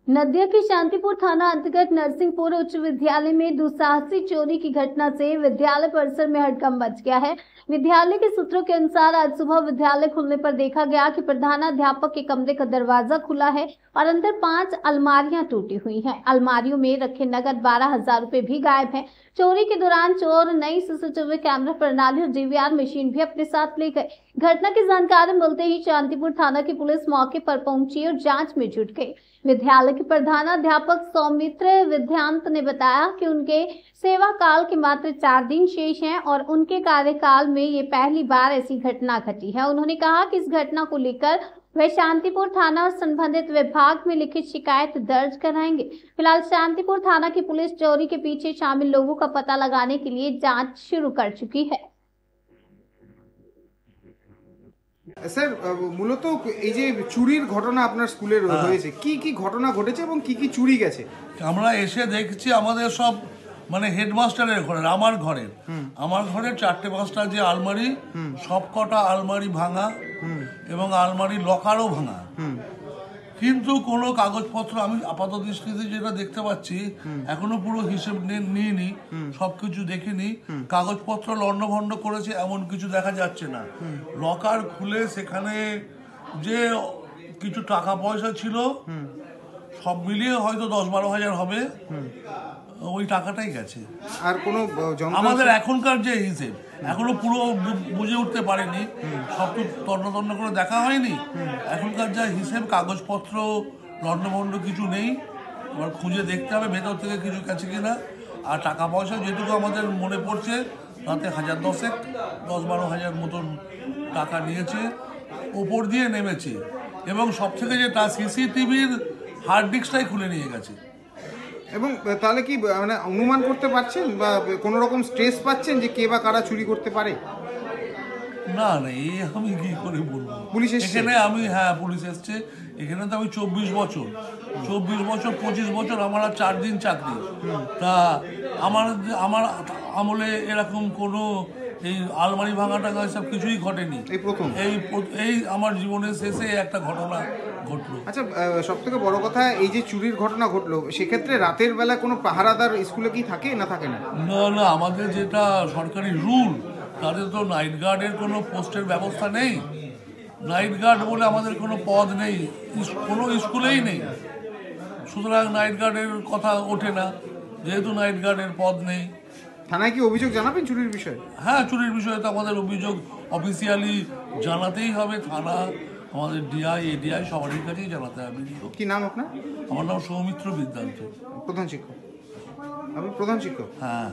नदिया के शांतिपुर थाना अंतर्गत नरसिंहपुर उच्च विद्यालय में दुस्साहसिक चोरी की घटना से विद्यालय परिसर में हड़कंप मच गया है। विद्यालय के सूत्रों के अनुसार आज सुबह विद्यालय खुलने पर देखा गया कि प्रधानाध्यापक के कमरे का दरवाजा खुला है और अंदर 5 अलमारियां टूटी हुई हैं। अलमारियों में रखे नगद 12,000 रुपए भी गायब हैं। चोरी के दौरान चोर नई सीसीटीवी कैमरा प्रणाली और डीवीआर मशीन भी अपने साथ ले गए। घटना की जानकारी मिलते ही शांतिपुर थाना की पुलिस मौके पर पहुंची और जांच में जुट गई। विद्यालय के प्रधानाध्यापक सौमित्र विद्यांत ने बताया कि उनके सेवा काल के मात्र 4 दिन शेष हैं और उनके कार्यकाल में ये पहली बार ऐसी घटना घटी है। उन्होंने कहा कि इस घटना को लेकर वे शांतिपुर थाना और संबंधित विभाग में लिखित शिकायत दर्ज कराएंगे। फिलहाल शांतिपुर थाना की पुलिस चोरी के पीछे शामिल लोगों का पता लगाने के लिए जांच शुरू कर चुकी है। স্যার মূলত এই যে চুরির ঘটনা আপনার স্কুলে হয়েছে কি কি ঘটনা ঘটেছে এবং কি কি চুরি গেছে? আমরা এসে দেখছি আমাদের সব মানে হেডমাস্টারের ঘরের আমার ঘরের 4-5টা যে আলমারি সব কটা আলমারি ভাঙা এবং আলমারি লকারও ভাঙা, কিন্তু কোনো কাগজপত্র আমি আপাত দৃষ্টিতে যেটা দেখতে পাচ্ছি এখনো পুরো হিসেব নিইনি, সবকিছু দেখিনি। কাগজপত্র লন্ডভন্ড করেছে এমন কিছু দেখা যাচ্ছে না। লকার খুলে সেখানে যে কিছু টাকা পয়সা ছিল সব মিলিয়ে হয়তো 10-12 হাজার হবে, ওই টাকাটাই গেছে। আর কোনো আমাদের এখনকার যে হিসেব এখনো পুরো বুঝে উঠতে পারেনি, সব তো তন্ন করে দেখা হয়নি। এখনকার যা হিসেব কাগজপত্র লন্ডভন্ড কিছু নেই, এবার খুঁজে দেখতে হবে ভেতর থেকে কিছু গেছে কিনা। আর টাকা পয়সা যেটুকু আমাদের মনে পড়ছে তাতে 10-12 হাজার মতন টাকা নিয়েছে, ওপর দিয়ে নেমেছে। এবং সব থেকে যেটা সিসিটিভির হার্ড ডিস্কটাই খুলে নিয়ে গেছে। এবং তাহলে কি মানে অনুমান করতে পারছেন বা কোনো রকম স্ট্রেস পাচ্ছেন যে কে বা কারা চুরি করতে পারে? না এই আমি কি করে বলবো। পুলিশ এখানে আমি পুলিশ এসছে এখানে তো আমি 24 বছর 25 বছর আমার আর 4 দিন চাকরি। তা আমার আমলে এরকম কোনো এই আলমারি ভাঙা টাঙা সব কিছুই ঘটেনি। এই প্রথম এই আমার জীবনের শেষে একটা ঘটনা ঘটলো। আচ্ছা, সব থেকে বড় কথা এই যে চুরির ঘটনা ঘটলো সেক্ষেত্রে রাতের বেলা কোনো পাহারাদার স্কুলে কি থাকে না থাকে না? না আমাদের যেটা সরকারি রুল তাদের তো নাইট গার্ডের কোনো পোস্টের ব্যবস্থা নেই। নাইট গার্ড বলে আমাদের কোনো পদ নেই, কোনো স্কুলেই নেই। সুতরাং নাইট গার্ডের কথা ওঠে না, যেহেতু নাইট গার্ডের পদ নেই। থানায় কি অভিযোগ জানাবেন চুরির বিষয়ে? হ্যাঁ, চুরির বিষয়ে তো আমাদের অভিযোগ অফিসিয়ালি জানাতেই হবে। থানা আমাদের ডিআই এডিআই সবারই কাছেই জানাতে হবে। কি নাম আপনার? আমার নাম সৌমিত্র বিদ্যান্ত। প্রধান শিক্ষক? আপনি প্রধান শিক্ষক? হ্যাঁ।